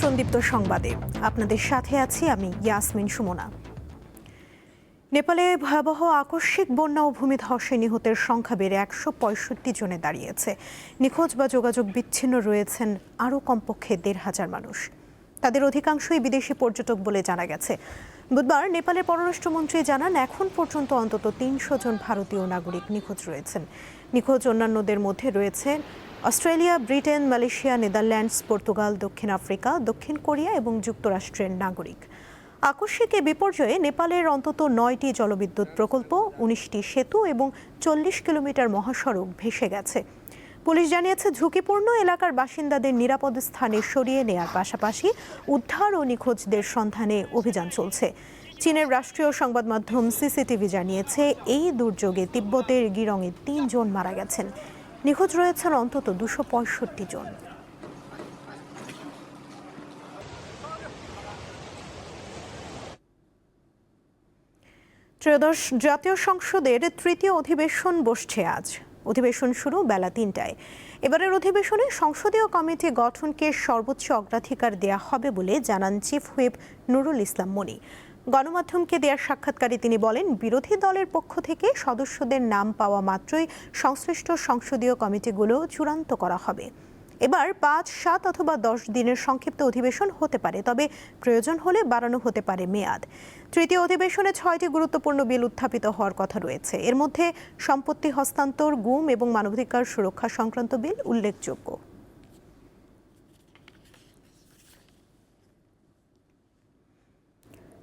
আমন্ত্রণ-দীপ্ত সংবাদে আপনাদের সাথে আছি আমি ইয়াসমিন সুমনা। নেপালে ভয়াবহ আকস্মিক বন্যা ও ভূমিধসে নিহতের সংখ্যা বেড়ে 165 জনে দাঁড়িয়েছে। নিখোঁজ বা যোগাযোগ বিচ্ছিন্ন রয়েছেন আরও কমপক্ষে 1,500 মানুষ। তাদের অধিকাংশই বিদেশি পর্যটক বলে জানা গেছে। বুধবার নেপালের পররাষ্ট্রমন্ত্রী জানান, এখন পর্যন্ত অন্তত 300 জন ভারতীয় নাগরিক নিখোঁজ রয়েছেন। নিখোঁজ অন্যান্যদের মধ্যে রয়েছে Australia, Britain, Malaysia, Netherlands, Portugal, দক্ষিণ আফ্রিকা, দক্ষিণ কোরিয়া এবং যুক্তরাষ্ট্রের নাগরিক। আকস্মিক এ বিপর্যয়ে নেপালের অন্তত 9টি জলবিদ্যুৎ প্রকল্প, 19টি সেতু এবং 40 কিলোমিটার মহাসড়ক ভেসে গেছে। পুলিশ জানিয়েছে, ঝুঁকিপূর্ণ এলাকার বাসিন্দাদের নিরাপদ স্থানে সরিয়ে নেয়ার পাশাপাশি উদ্ধার ও নিখোঁজদের সন্ধানে অভিযান চলছে। চীনের রাষ্ট্রীয় সংবাদ মাধ্যম সিসিটিভি জানিয়েছে, এই দুর্যোগে তিব্বতের গিরংয়ে 3 জন মারা গেছেন। নিখোঁজ রয়েছেন অন্তত 265 জন। ত্রয়োদশ জাতীয় সংসদের তৃতীয় অধিবেশন বসছে আজ। অধিবেশন শুরু বেলা 3টায়। এবারের অধিবেশনে সংসদীয় কমিটি গঠনকে সর্বোচ্চ অগ্রাধিকার দেয়া হবে বলে জানান চিফ হুইপ নুরুল ইসলাম মনি। গণমাধ্যমকে দেওয়া সাক্ষাৎকারে তিনি বলেন, বিরোধী দলের পক্ষ থেকে সদস্যদের নাম পাওয়া মাত্রই সংশ্লিষ্ট সংসদীয় কমিটিগুলো চূড়ান্ত করা হবে। এবার 5, 7 অথবা 10 দিনের সংক্ষিপ্ত অধিবেশন হতে পারে, তবে প্রয়োজন হলে বাড়ানো হতে পারে মেয়াদ। তৃতীয় অধিবেশনে 6টি গুরুত্বপূর্ণ বিল উত্থাপিত হওয়ার কথা রয়েছে। এর মধ্যে সম্পত্তি হস্তান্তর, গুম এবং মানবাধিকার সুরক্ষা সংক্রান্ত বিল উল্লেখযোগ্য।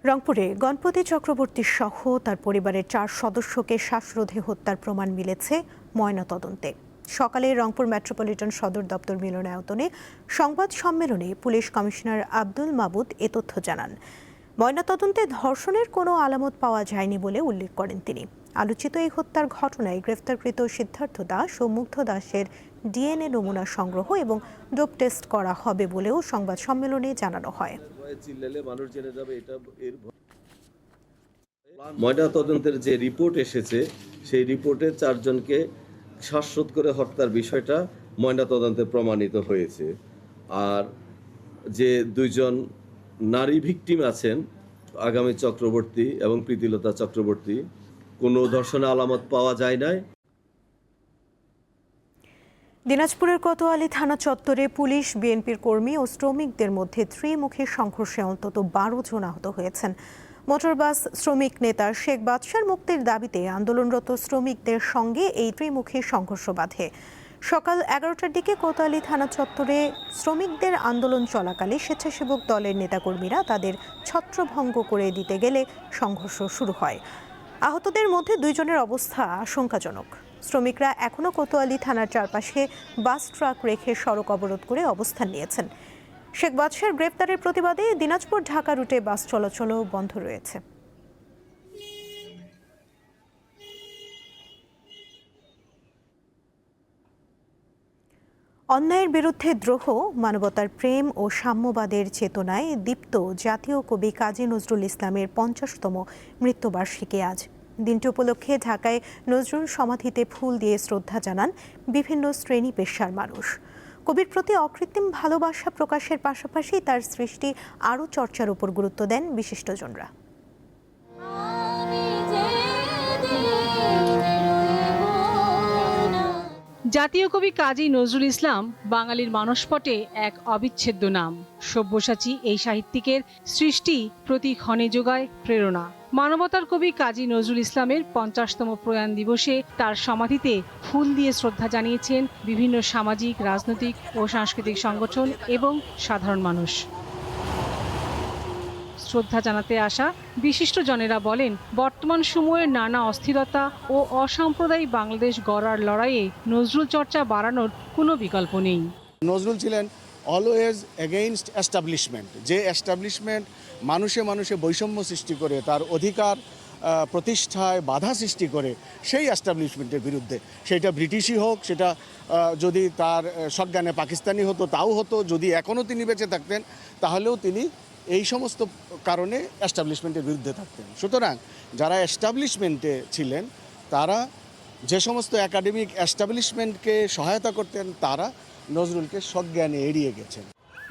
রংপুরে গণপতি চক্রবর্তী সহ তার পরিবারের 4 সদস্যকে শ্বাসরোধে হত্যার প্রমাণ মিলেছে ময়নাতদন্তে। সকালে রংপুর মেট্রোপলিটন সদর দপ্তর মিলনায়তনে সংবাদ সম্মেলনে পুলিশ কমিশনার আব্দুল মাবুদ এ তথ্য জানান। ময়নাতদন্তে ধর্ষণের কোনো আলামত পাওয়া যায়নি বলে উল্লেখ করেন তিনি। আলোচিত এই হত্যার ঘটনায় গ্রেফতারকৃত সিদ্ধার্থ দাস ও মুগ্ধ দাসের ডিএনএ নমুনা সংগ্রহ এবং ডোপ টেস্ট করা হবে বলেও সংবাদ সম্মেলনে জানানো হয়। ময়নাতদন্তের যে রিপোর্ট এসেছে, সেই রিপোর্টে 4 জনকে শ্বাসরোধ করে হত্যার বিষয়টা ময়নাতদন্তে প্রমাণিত হয়েছে। আর যে 2 জন নারী ভিকটিম আছেন, আগামী চক্রবর্তী এবং প্রীতিলতা চক্রবর্তী, কোনো ধর্ষণের আলামত পাওয়া যায় নাই। দিনাজপুরের কোতোয়ালি থানা চত্বরে পুলিশ, বিএনপির কর্মী ও শ্রমিকদের মধ্যে ত্রিমুখী সংঘর্ষে অন্তত 12 জন আহত হয়েছেন। মোটরবাস শ্রমিক নেতা শেখ বাদশার মুক্তির দাবিতে আন্দোলনরত শ্রমিকদের সঙ্গে এই ত্রিমুখী সংঘর্ষ বাধে। সকাল 11টার দিকে কোতোয়ালি থানা চত্বরে শ্রমিকদের আন্দোলন চলাকালে স্বেচ্ছাসেবক দলের নেতাকর্মীরা তাদের ছত্রভঙ্গ করে দিতে গেলে সংঘর্ষ শুরু হয়। আহতদের মধ্যে 2 জনের অবস্থা আশঙ্কাজনক। শ্রমিকরা এখনও কোতোয়ালি থানার চারপাশে বাস ট্রাক রেখে সড়ক অবরোধ করে অবস্থান নিয়েছেন। শেখ বাদশার গ্রেপ্তারের প্রতিবাদে দিনাজপুর ঢাকা রুটে বাস চলাচলও বন্ধ রয়েছে। অন্যায়ের বিরুদ্ধে দ্রোহ, মানবতার প্রেম ও সাম্যবাদের চেতনায় দীপ্ত জাতীয় কবি কাজী নজরুল ইসলামের 50তম মৃত্যুবার্ষিকী আজ। দিনটি উপলক্ষে ঢাকায় নজরুল সমাধিতে ফুল দিয়ে শ্রদ্ধা জানান বিভিন্ন শ্রেণী পেশার মানুষ। কবির প্রতি অকৃত্রিম ভালোবাসা প্রকাশের পাশাপাশি তার সৃষ্টি আরও চর্চার উপর গুরুত্ব দেন বিশিষ্টজনরা। জাতীয় কবি কাজী নজরুল ইসলাম বাঙালির মানসপটে এক অবিচ্ছেদ্য নাম। সব্যসাচী এই সাহিত্যিকের সৃষ্টি প্রতি ক্ষণে যোগায় প্রেরণা। মানবতার কবি কাজী নজরুল ইসলামের 50তম প্রয়াণ দিবসে তার সমাধিতে ফুল দিয়ে শ্রদ্ধা জানিয়েছেন বিভিন্ন সামাজিক, রাজনৈতিক ও সাংস্কৃতিক সংগঠন এবং সাধারণ মানুষ। শ্রদ্ধা জানাতে আসা বিশিষ্টজনেরা বলেন, বর্তমান সময়ের নানা অস্থিরতা ও অসাম্প্রদায়িক বাংলাদেশ গড়ার লড়াইয়ে নজরুল চর্চা বাড়ানোর কোনো বিকল্প নেই। নজরুল ছিলেন অলওয়েজ এগেইনস্ট এস্টাবলিশমেন্ট, যে এস্টাবলিশমেন্ট মানুষে মানুষে বৈষম্য সৃষ্টি করে, তার অধিকার প্রতিষ্ঠায় বাধা সৃষ্টি করে, সেই এস্টাবলিশমেন্টের বিরুদ্ধে। সেটা ব্রিটিশই হোক, সেটা যদি তার সজ্ঞানে পাকিস্তানি হতো তাও হতো, যদি এখনও তিনি বেঁচে থাকতেন তাহলেও তিনি এই সমস্ত কারণে এস্টাবলিশমেন্টের বিরুদ্ধে থাকতেন। সুতরাং যারা এস্টাবলিশমেন্টে ছিলেন, তারা যে সমস্ত একাডেমিক এস্টাবলিশমেন্টকে সহায়তা করতেন, তারা নজরুলকে সজ্ঞানে এড়িয়ে গেছেন।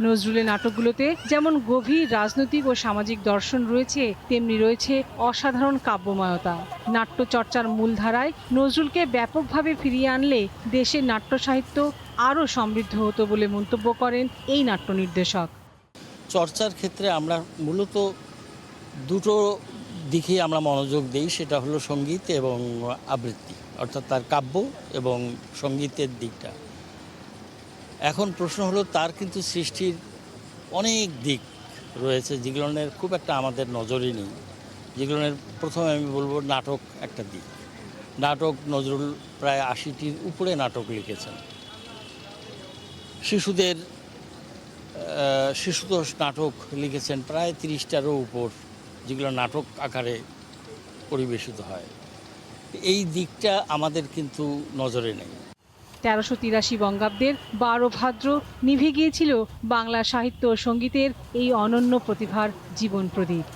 নজরুলের নাটকগুলোতে যেমন গভীর রাজনৈতিক ও সামাজিক দর্শন রয়েছে, তেমনি রয়েছে অসাধারণ কাব্যময়তা। নাট্যচর্চার মূলধারায় নজরুলকে ব্যাপকভাবে ফিরিয়ে আনলে দেশের নাট্য সাহিত্য আরও সমৃদ্ধ হতো বলে মন্তব্য করেন এই নাট্য নির্দেশক। চর্চার ক্ষেত্রে আমরা মূলত দুটো দিকে আমরা মনোযোগ দিই, সেটা হলো সঙ্গীত এবং আবৃত্তি, অর্থাৎ তার কাব্য এবং সঙ্গীতের দিকটা। এখন প্রশ্ন হলো তার কিন্তু সৃষ্টির অনেক দিক রয়েছে যেগুলোর খুব একটা আমাদের নজরই নেই। যেগুলোর প্রথমে আমি বলবো নাটক একটা দিক। নাটক নজরুল প্রায় ৮০টির উপরে নাটক লিখেছেন। শিশুতোষ নাটক লিখেছেন প্রায় ৩০টারও উপর, যেগুলো নাটক আকারে পরিবেশিত হয়। এই দিকটা আমাদের কিন্তু নজরে নেই। ১৩৮৩ বঙ্গাব্দের ১২ ভাদ্র নিভে গিয়েছিল বাংলা সাহিত্য ও সঙ্গীতের এই অনন্য প্রতিভার জীবন প্রদীপ।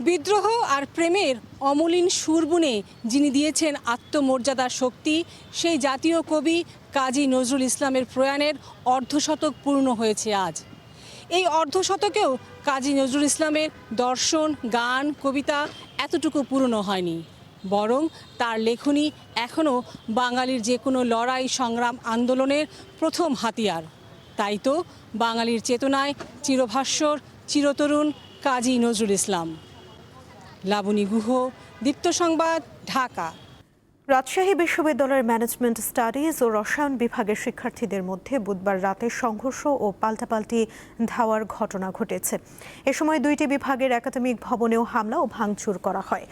বিদ্রোহ আর প্রেমের অমলিন সুর বুনে যিনি দিয়েছেন আত্মমর্যাদার শক্তি, সেই জাতীয় কবি কাজী নজরুল ইসলামের প্রয়াণের অর্ধশতক পূর্ণ হয়েছে আজ। এই অর্ধশতকেও কাজী নজরুল ইসলামের দর্শন, গান, কবিতা এতটুকু পুরনো হয়নি, বরং তার লেখনী এখনও বাঙালির যে কোনো লড়াই, সংগ্রাম, আন্দোলনের প্রথম হাতিয়ার। তাই তো বাঙালির চেতনায় চিরভাস্বর, চিরতরুণ কাজী নজরুল ইসলাম। লাবণী গুহ, দীপ্ত সংবাদ, ঢাকা। রাজশাহী বিশ্ববিদ্যালয়ের ম্যানেজমেন্ট স্টাডিজ ও রসায়ন বিভাগের শিক্ষার্থীদের মধ্যে বুধবার রাতে সংঘর্ষ ও পাল্টাপাল্টি ধাওয়ার ঘটনা ঘটেছে। এ সময় দুইটি বিভাগের একাডেমিক ভবনেও হামলা ও ভাঙচুর করা হয়।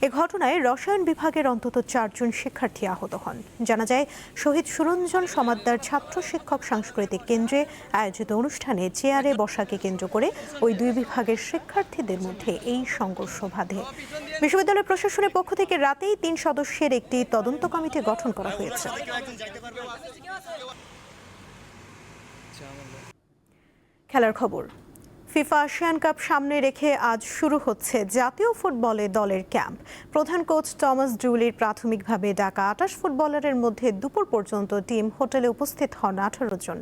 এ ঘটনায় রসায়ন বিভাগের অন্তত ৪ জন শিক্ষার্থী আহত হন। জানা যায়, শহীদ সুরঞ্জন সমাদ্দার ছাত্র শিক্ষক সাংস্কৃতিক কেন্দ্রে আয়োজিত অনুষ্ঠানে চেয়ারে বসাকে কেন্দ্র করে ওই দুই বিভাগের শিক্ষার্থীদের মধ্যে এই সংঘর্ষ বাধে। বিশ্ববিদ্যালয় প্রশাসনের পক্ষ থেকে রাতেই ৩ সদস্যের একটি তদন্ত কমিটি গঠন করা হয়েছে। খেলার খবর। ফিফা এশিয়ান কাপ সামনে রেখে আজ শুরু হচ্ছে জাতীয় ফুটবলে দলের ক্যাম্প। প্রধান কোচ টমাস ডুলির প্রাথমিকভাবে ডাকা ২৮ ফুটবলারের মধ্যে দুপুর পর্যন্ত টিম হোটেলে উপস্থিত হন ১৮ জন।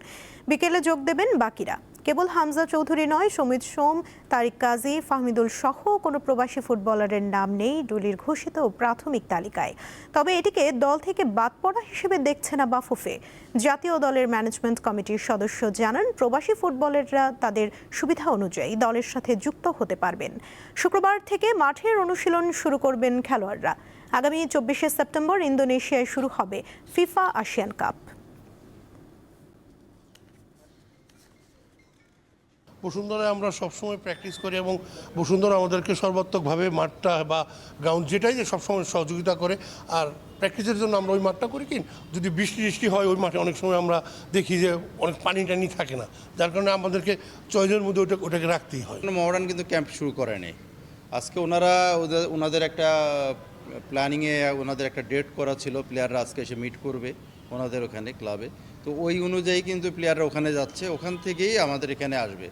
বিকেলে যোগ দেবেন বাকিরা। কেবল হামজা চৌধুরী নয়, সমিত সোম, তারিক কাজী, ফাহমিদুল সহ কোনো প্রবাসী ফুটবলারের নাম নেই ডুলির ঘোষিত প্রাথমিক তালিকায়। তবে এটিকে দল থেকে বাদ পড়া হিসেবে দেখছে না বাফুফে। জাতীয় দলের ম্যানেজমেন্ট কমিটির সদস্য জানান, প্রবাসী ফুটবলাররা তাদের সুবিধা অনুযায়ী দলের সাথে যুক্ত হতে পারবেন। শুক্রবার থেকে মাঠের অনুশীলন শুরু করবেন খেলোয়াড়রা। আগামী ২৪শে সেপ্টেম্বর ইন্দোনেশিয়ায় শুরু হবে ফিফা এশিয়ান কাপ। বসুন্ধরায় আমরা সবসময় প্র্যাকটিস করি এবং বসুন্ধরা আমাদেরকে সর্বাত্মকভাবে মাঠটা বা গ্রাউন্ড যেটাই যে সবসময় সহযোগিতা করে। আর প্র্যাকটিসের জন্য আমরা ওই মাঠটা করি কি, যদি বৃষ্টি হয় ওই মাঠে অনেক সময় আমরা দেখি যে অনেক পানি টানি থাকে না, যার কারণে আমাদেরকে চয়েসের মধ্যে ওটাকে রাখতেই হয়। মডার্ন কিন্তু ক্যাম্প শুরু করেনি আজকে। ওনাদের একটা প্ল্যানিংয়ে ওনাদের একটা ডেট করা ছিল, প্লেয়াররা আজকে এসে মিট করবে ওনাদের ওখানে ক্লাবে। তো ওই অনুযায়ী কিন্তু প্লেয়াররা ওখানে যাচ্ছে, ওখান থেকেই আমাদের এখানে আসবে।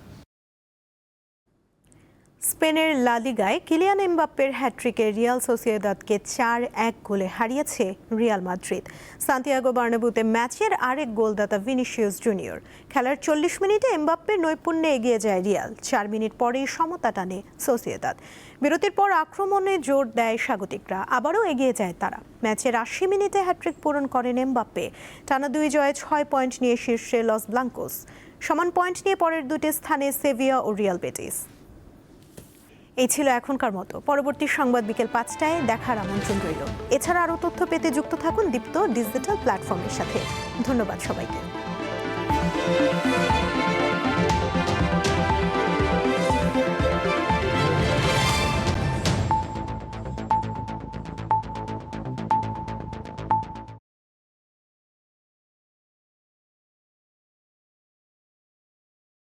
স্পেনের লা লিগায় কিলিয়ান এমবাপ্পের হ্যাট্রিকে রিয়াল সোসিয়েদাদকে ৪-১ গোলে হারিয়েছে রিয়াল মাদ্রিদ। সান্তিয়াগো বার্নাব্যুতে ম্যাচের আরেক গোলদাতা ভিনিসিয়াস জুনিয়র। খেলার ৪০ মিনিটে এমবাপ্পের নৈপুণ্যে এগিয়ে যায় রিয়াল। ৪ মিনিট পরেই সমতা টানে সোসিয়েদাদ। বিরতির পর আক্রমণে জোর দেয় স্বাগতিকরা, আবারও এগিয়ে যায় তারা। ম্যাচের ৮০ মিনিটে হ্যাট্রিক পূরণ করেন এমবাপ্পে। টানা ২ জয়ে ৬ পয়েন্ট নিয়ে শীর্ষে লস ব্লাঙ্কোস। সমান পয়েন্ট নিয়ে পরের দুটি স্থানে সেভিয়া ও রিয়াল বেটিস। এই ছিল এখনকার মতো। পরবর্তী সংবাদ বিকেল ৫টায় দেখার আমন্ত্রণ রইল। এছাড়া আরও তথ্য পেতে যুক্ত থাকুন দীপ্ত ডিজিটাল প্ল্যাটফর্মের সাথে। ধন্যবাদ সবাইকে।